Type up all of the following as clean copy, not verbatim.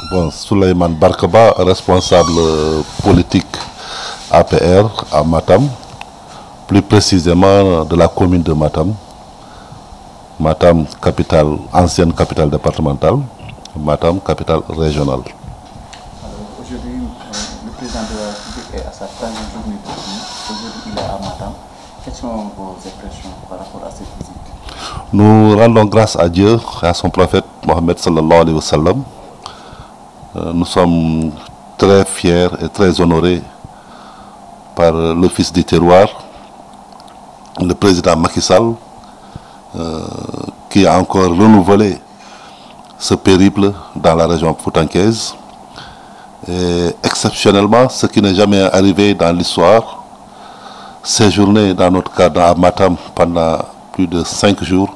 Bon, Souleymane Barkaba, responsable politique APR à Matam, plus précisément de la commune de Matam. Matam, capitale, ancienne capitale départementale, Matam, capitale régionale. Alors aujourd'hui, le président de la République est à sa troisième journée de visite. Aujourd'hui, il est à Matam. Quelles sont vos impressions par rapport à cette visite? Nous rendons grâce à Dieu et à son prophète Mohammed sallallahu alayhi wa sallam. Nous sommes très fiers et très honorés par le fils du terroir, le président Macky Sall, qui a encore renouvelé ce périple dans la région foutankaise. Et exceptionnellement, ce qui n'est jamais arrivé dans l'histoire, séjourner dans notre cas à Matam pendant plus de 5 jours,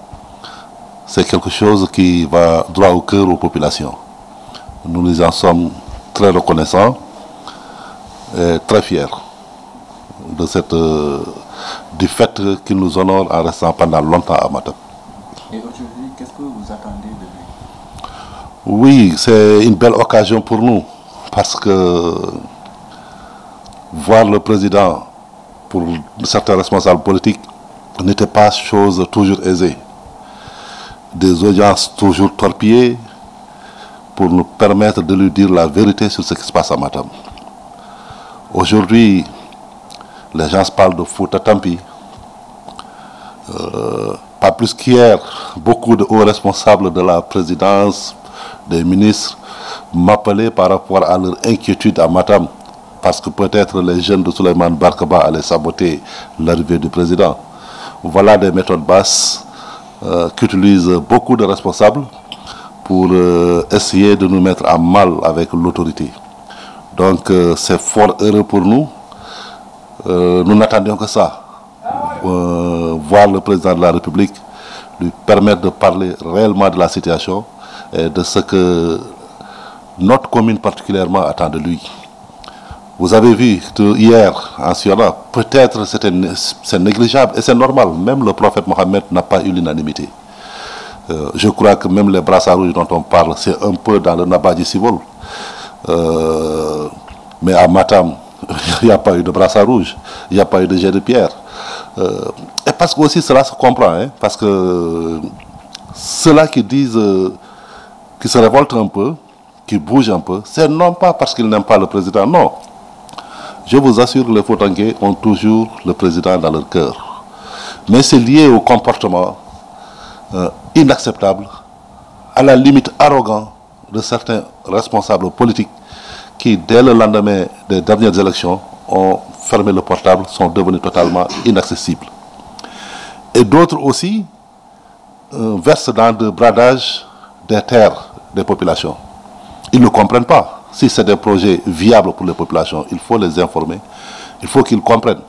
c'est quelque chose qui va droit au cœur aux populations. Nous nous en sommes très reconnaissants et très fiers de du fait qu'il nous honore en restant pendant longtemps à Matam. Et aujourd'hui, qu'est-ce que vous attendez de lui? Oui, c'est une belle occasion pour nous parce que voir le président pour certains responsables politiques n'était pas chose toujours aisée. Des audiences toujours torpillées pour nous permettre de lui dire la vérité sur ce qui se passe à Matam. Aujourd'hui, les gens parlent de Fouta Tampi. Pas plus qu'hier, beaucoup de hauts responsables de la présidence, des ministres, m'appelaient par rapport à leur inquiétude à Matam, parce que peut-être les jeunes de Souleymane Barkaba allaient saboter l'arrivée du président. Voilà des méthodes basses qu'utilisent beaucoup de responsables pour essayer de nous mettre à mal avec l'autorité. Donc c'est fort heureux pour nous. Nous n'attendions que ça. Voir le président de la République, lui permettre de parler réellement de la situation et de ce que notre commune particulièrement attend de lui. Vous avez vu hier en Siona, peut-être c'est négligeable et c'est normal. Même le prophète Mohammed n'a pas eu l'unanimité. Je crois que même les brassards rouges dont on parle, c'est un peu dans le Nabadji Civol. Mais à Matam, il n'y a pas eu de brassard rouge, il n'y a pas eu de jet de pierre. Et parce que aussi cela se comprend, hein, parce que ceux-là qui disent, qui se révoltent un peu, qui bougent un peu, c'est non pas parce qu'ils n'aiment pas le président, non. Je vous assure, les Foutanké ont toujours le président dans leur cœur. Mais c'est lié au comportement inacceptable, à la limite arrogant de certains responsables politiques qui, dès le lendemain des dernières élections, ont fermé le portable, sont devenus totalement inaccessibles. Et d'autres aussi versent dans le bradage des terres des populations. Ils ne comprennent pas. Si c'est des projets viables pour les populations, il faut les informer, il faut qu'ils comprennent.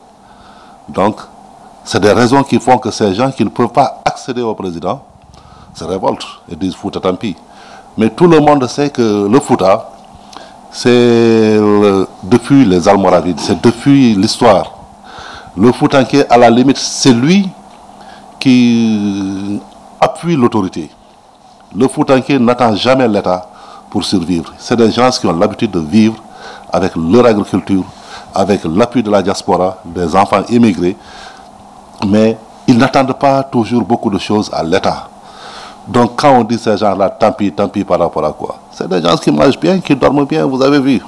Donc, c'est des raisons qui font que ces gens qui ne peuvent pas accéder au président se révoltent et disent Fouta Tampi. Mais tout le monde sait que le Fouta, c'est depuis les Almoravides, c'est depuis l'histoire. Le Foutanké, à la limite, c'est lui qui appuie l'autorité. Le Foutanké n'attend jamais l'État pour survivre. C'est des gens qui ont l'habitude de vivre avec leur agriculture, avec l'appui de la diaspora, des enfants immigrés, mais ils n'attendent pas toujours beaucoup de choses à l'État. Donc quand on dit ces gens-là, tant pis par rapport à quoi? C'est des gens qui mangent bien, qui dorment bien, vous avez vu.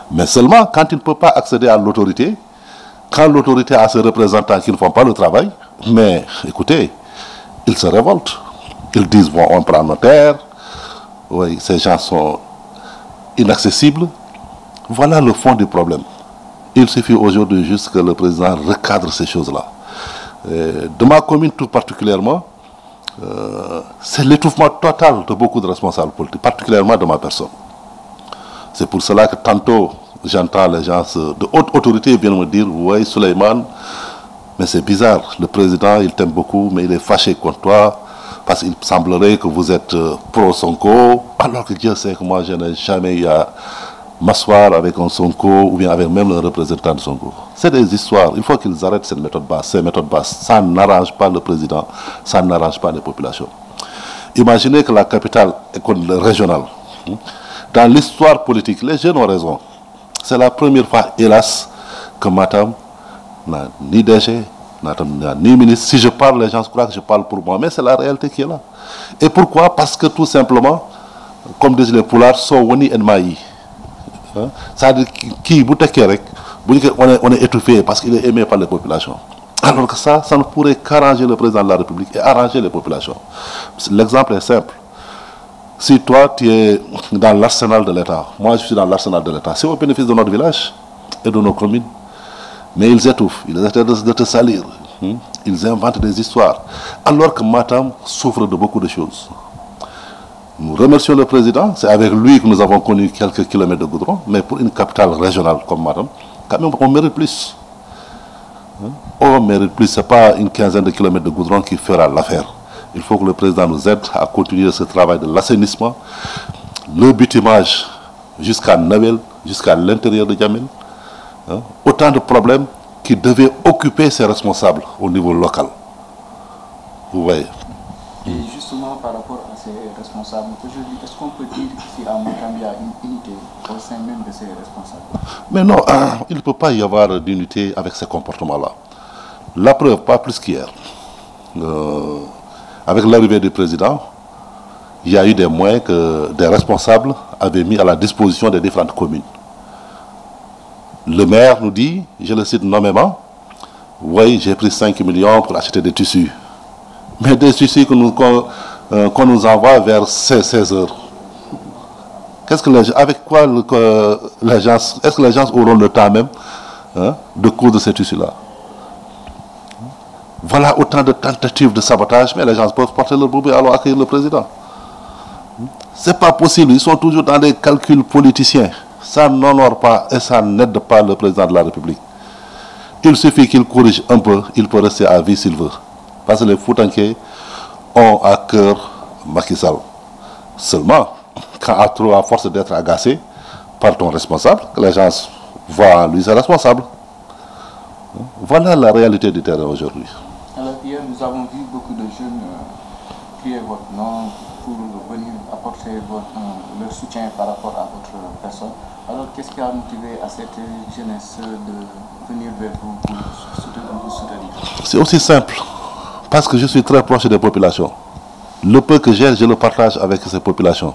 Mais seulement quand ils ne peuvent pas accéder à l'autorité, quand l'autorité a ses représentants qui ne font pas le travail, mais écoutez, ils se révoltent. Ils disent, bon, on prend nos terres, oui, ces gens sont inaccessibles. Voilà le fond du problème. Il suffit aujourd'hui juste que le président recadre ces choses-là. De ma commune tout particulièrement, c'est l'étouffement total de beaucoup de responsables politiques, particulièrement de ma personne. C'est pour cela que tantôt, j'entends les gens de haute autorité viennent me dire, oui, Souleymane, mais c'est bizarre, le président, il t'aime beaucoup, mais il est fâché contre toi, parce qu'il semblerait que vous êtes pro-Sonko, alors que Dieu sait que moi, je n'ai jamais eu à m'asseoir avec un Sonko ou bien avec même le représentant de Sonko. C'est des histoires. Il faut qu'ils arrêtent cette méthode basse. Ces méthodes basses, ça n'arrange pas le président, ça n'arrange pas les populations. Imaginez que la capitale régionale Dans l'histoire politique, les jeunes ont raison. C'est la première fois, hélas, que Matam n'a ni DG, n'a ni ministre. Si je parle, les gens croient que je parle pour moi, mais c'est la réalité qui est là. Et pourquoi? Parce que tout simplement, comme disent les poulards, Sowoni en Maï. C'est-à-dire qui, on est étouffé parce qu'il est aimé par les populations. Alors que ça ne pourrait qu'arranger le président de la République et arranger les populations. L'exemple est simple. Si toi, tu es dans l'arsenal de l'État, moi je suis dans l'arsenal de l'État, c'est au bénéfice de notre village et de nos communes. Mais ils étouffent, ils essaient de te salir, ils inventent des histoires. Alors que Matam souffre de beaucoup de choses. Nous remercions le président, c'est avec lui que nous avons connu quelques kilomètres de goudron, mais pour une capitale régionale comme Matam, quand même on mérite plus. On mérite plus, ce n'est pas une quinzaine de kilomètres de goudron qui fera l'affaire. Il faut que le président nous aide à continuer ce travail de l'assainissement, le bitumage jusqu'à Navel, jusqu'à l'intérieur de Djamel. Autant de problèmes qui devaient occuper ses responsables au niveau local. Vous voyez. Et justement, par rapport à ces responsables, aujourd'hui, est-ce qu'on peut dire qu'ici à Matam, il y a une unité au sein même de ces responsables? Mais non, il ne peut pas y avoir d'unité avec ces comportements-là. La preuve, pas plus qu'hier. Avec l'arrivée du président, il y a eu des moyens que des responsables avaient mis à la disposition des différentes communes. Le maire nous dit, je le cite nommément, oui, j'ai pris 5 millions pour acheter des tissus. Mais des tissus qu'on nous envoie vers 16 heures. Avec quoi les gens, est-ce que les gens auront le temps même de coudre ces tissus-là? Voilà autant de tentatives de sabotage, mais les gens peuvent porter leur boubé alors accueillir le président. Ce n'est pas possible, ils sont toujours dans des calculs politiciens. Ça n'honore pas et ça n'aide pas le président de la République. Il suffit qu'il corrige un peu, il peut rester à vie s'il veut. Parce que les Foutanké ont à cœur Macky Sall. Seulement, quand à force d'être agacé par ton responsable, que les gens voient en lui ses responsables. Voilà la réalité du terrain aujourd'hui. Alors hier, nous avons vu beaucoup de jeunes crier votre nom pour venir apporter leur soutien par rapport à votre personne. Alors qu'est-ce qui a motivé à cette jeunesse de venir vers vous pour vous soutenir? C'est aussi simple, parce que je suis très proche des populations. Le peu que j'ai, je le partage avec ces populations.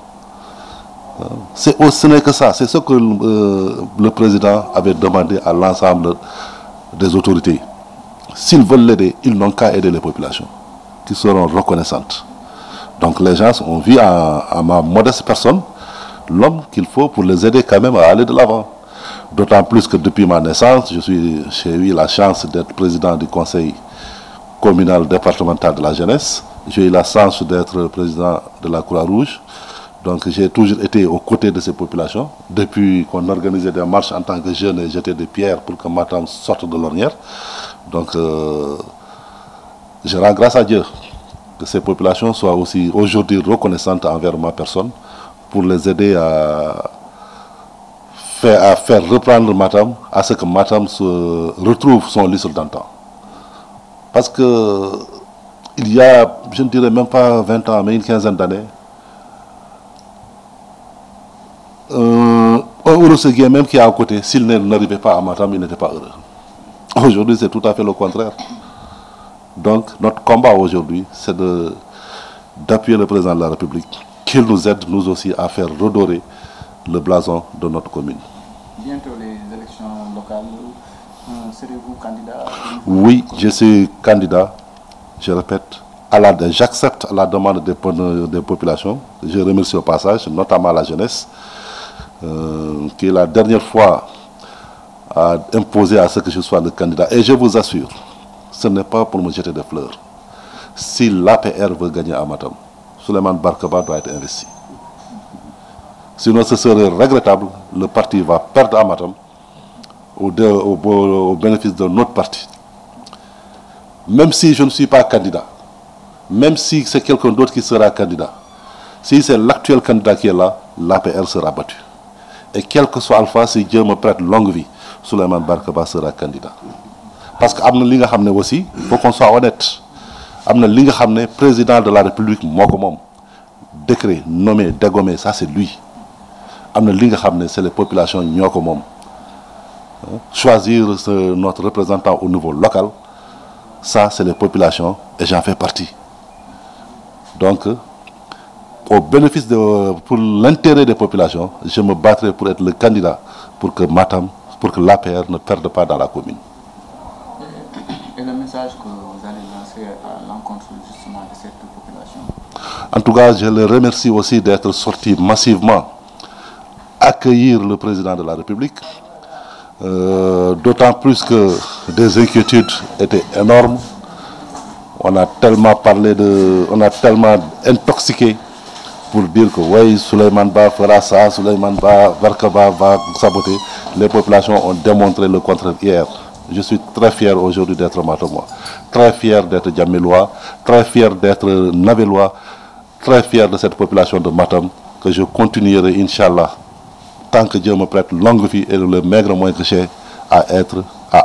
Ce n'est que ça, c'est ce que le président avait demandé à l'ensemble des autorités. S'ils veulent l'aider, ils n'ont qu'à aider les populations, qui seront reconnaissantes. Donc les gens ont vu à ma modeste personne l'homme qu'il faut pour les aider quand même à aller de l'avant. D'autant plus que depuis ma naissance, j'ai eu la chance d'être président du conseil communal départemental de la jeunesse. J'ai eu la chance d'être président de la Croix-Rouge. Donc j'ai toujours été aux côtés de ces populations. Depuis qu'on organisait des marches en tant que jeune et jeté des pierres pour que Matam sorte de l'ornière. Donc je rends grâce à Dieu que ces populations soient aussi aujourd'hui reconnaissantes envers ma personne pour les aider à faire reprendre Matam, à ce que Matam retrouve son lycée d'antan. Parce que il y a, je ne dirais même pas 20 ans, mais une quinzaine d'années, un Ourossegui même qui est à côté, s'il n'arrivait pas à Matam, il n'était pas heureux. Aujourd'hui, c'est tout à fait le contraire. Donc, notre combat aujourd'hui, c'est d'appuyer le président de la République, qu'il nous aide, nous aussi, à faire redorer le blason de notre commune. Bientôt les élections locales, serez-vous candidat? Oui, je suis candidat, je répète, j'accepte la demande des populations. Je remercie au passage, notamment la jeunesse, qui la dernière fois a imposé à ce que je sois le candidat. Et je vous assure, ce n'est pas pour me jeter des fleurs. Si l'APR veut gagner à Matam, Souleymane Barkaba doit être investi. Sinon, ce serait regrettable. Le parti va perdre à Matam au bénéfice de notre parti. Même si je ne suis pas candidat, même si c'est quelqu'un d'autre qui sera candidat, si c'est l'actuel candidat qui est là, l'APR sera battu. Et quel que soit Alpha, si Dieu me prête longue vie, Souleymane Barkaba sera candidat. Parce que aussi, il faut qu'on soit honnête. Le président de la République, décret, nommé, dégommé, ça c'est lui. c'est les populations ñoo ko moom. Choisir notre représentant au niveau local, ça c'est les populations et j'en fais partie. Donc, au bénéfice pour l'intérêt des populations, je me battrai pour être le candidat pour que Matam, pour que l'APR ne perde pas dans la commune. Et le message que vous allez lancer à l'encontre justement de cette population? En tout cas, je les remercie aussi d'être sortis massivement accueillir le président de la République. D'autant plus que des inquiétudes étaient énormes. On a tellement on a tellement intoxiqué pour dire que oui, Souleymane Ba fera ça, Souleymane Ba, Barkaba va saboter. Les populations ont démontré le contraire hier. Je suis très fier aujourd'hui d'être Matamois, très fier d'être Djamélois, très fier d'être Navélois, très fier de cette population de Matam, que je continuerai, Inch'Allah, tant que Dieu me prête longue vie et le maigre moyen que j'ai à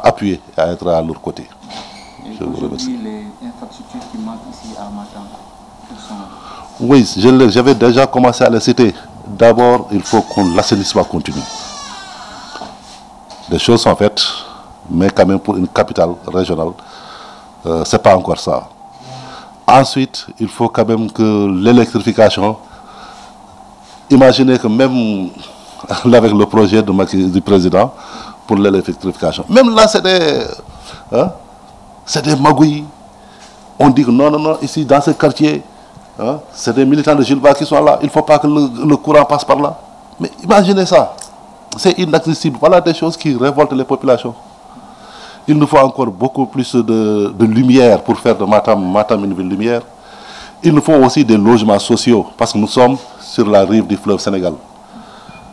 appuyer, à être à leur côté. Je vous remercie. Les infrastructures qui manquent ici à Matam, oui, j'avais déjà commencé à les citer. D'abord, il faut que l'assainissement continue. Des choses sont faites, mais quand même pour une capitale régionale, ce n'est pas encore ça. Ensuite, il faut quand même que l'électrification, imaginez que même avec le projet du président pour l'électrification, même là c'est des magouilles. On dit que non, ici dans ce quartier, c'est des militants de Gilba qui sont là, il ne faut pas que le courant passe par là. Mais imaginez ça, c'est inaccessible. Voilà des choses qui révoltent les populations. Il nous faut encore beaucoup plus de lumière pour faire de Matam une ville lumière. Il nous faut aussi des logements sociaux, parce que nous sommes sur la rive du fleuve Sénégal.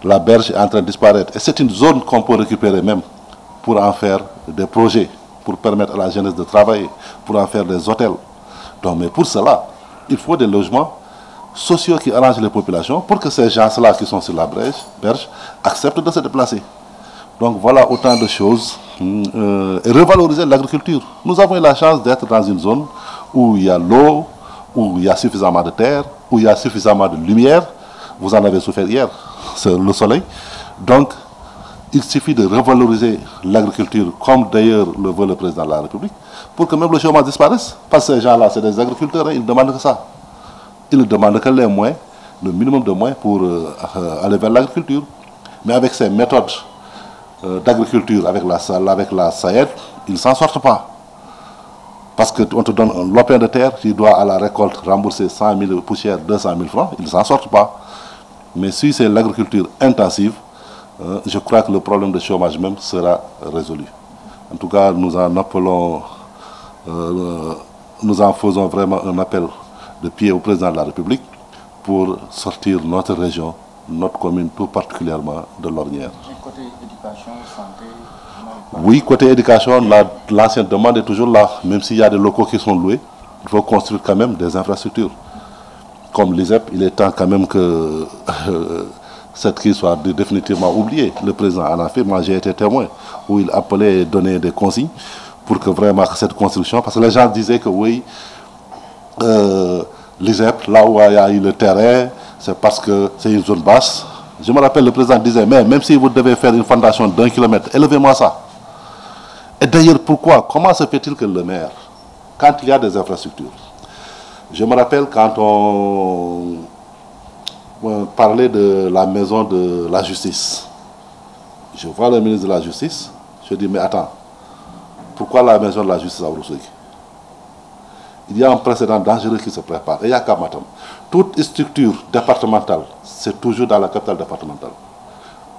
La berge est en train de disparaître. Et c'est une zone qu'on peut récupérer même pour en faire des projets, pour permettre à la jeunesse de travailler, pour en faire des hôtels. Donc, mais pour cela, il faut des logements sociaux qui arrangent les populations pour que ces gens-là qui sont sur la berge acceptent de se déplacer. Donc voilà autant de choses. Et revaloriser l'agriculture. Nous avons eu la chance d'être dans une zone où il y a l'eau, où il y a suffisamment de terre, où il y a suffisamment de lumière. Vous en avez souffert hier, c'est le soleil. Donc, il suffit de revaloriser l'agriculture, comme d'ailleurs le veut le président de la République, pour que même le chômage disparaisse. Parce que ces gens-là, c'est des agriculteurs, ils ne demandent que ça. Ils ne demandent que les moyens, le minimum de moyens pour aller vers l'agriculture. Mais avec ces méthodes d'agriculture, avec la SAED, ils ne s'en sortent pas. Parce qu'on te donne un lopin de terre, tu dois à la récolte rembourser 100 000 poussières, 200 000 francs, ils ne s'en sortent pas. Mais si c'est l'agriculture intensive, je crois que le problème de chômage même sera résolu. En tout cas, nous en appelons, nous en faisons vraiment un appel de pied au président de la République pour sortir notre région, notre commune tout particulièrement de l'ornière. Côté éducation, santé? Oui, côté éducation, l'ancienne demande est toujours là. Même s'il y a des locaux qui sont loués, il faut construire quand même des infrastructures. Comme l'ISEP, il est temps quand même que cette crise soit définitivement oubliée. Le président en a fait, moi j'ai été témoin, où il appelait et donnait des consignes pour que vraiment cette construction, parce que les gens disaient que oui, l'ISEP, là où il y a eu le terrain, c'est parce que c'est une zone basse. Je me rappelle, le président disait, mais même si vous devez faire une fondation d'1 kilomètre, élevez-moi ça. Et d'ailleurs, pourquoi? Comment se fait-il que le maire, quand il y a des infrastructures, je me rappelle quand on parlait de la maison de la justice, je vois le ministre de la Justice, je dis, mais attends, pourquoi la maison de la justice à Ourossogui? Il y a un précédent dangereux qui se prépare. Et il y a qu'à Matam. Toute structure départementale, c'est toujours dans la capitale départementale.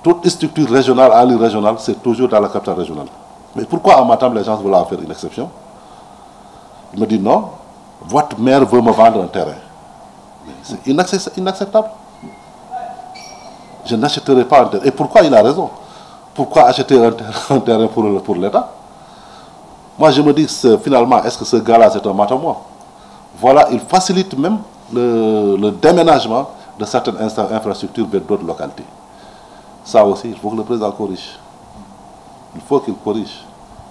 Toute structure régionale, à l'île régionale, c'est toujours dans la capitale régionale. Mais pourquoi à Matam, les gens veulent en faire une exception? Il me dit non, votre maire veut me vendre un terrain. C'est inacceptable. Je n'achèterai pas un terrain. Et pourquoi il a raison? Pourquoi acheter un terrain pour l'État? Moi, je me dis, finalement, est-ce que ce gars-là, c'est un Matamois? Voilà, il facilite même le déménagement de certaines infrastructures vers d'autres localités. Ça aussi, il faut que le président corrige. Il faut qu'il corrige.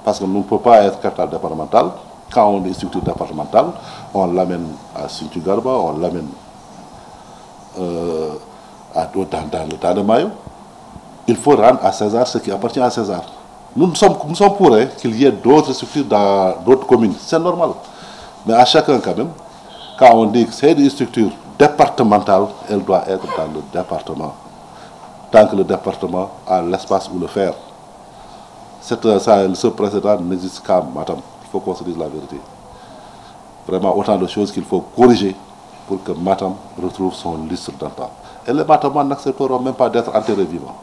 Parce que nous ne pouvons pas être capitale départementale. Quand on est structure départementale, on l'amène à Sinthiou-Garba, on l'amène dans le maillot. Il faut rendre à César ce qui appartient à César. Nous sommes pour qu'il y ait d'autres structures dans d'autres communes. C'est normal. Mais à chacun quand même, quand on dit que c'est une structure départementale, elle doit être dans le département. Tant que le département a l'espace où le faire. Ce précédent n'existe qu'à Matam. Il faut qu'on se dise la vérité. Vraiment autant de choses qu'il faut corriger pour que Matam retrouve son lustre d'antan. Et les Matamans n'accepteront même pas d'être enterrés vivants.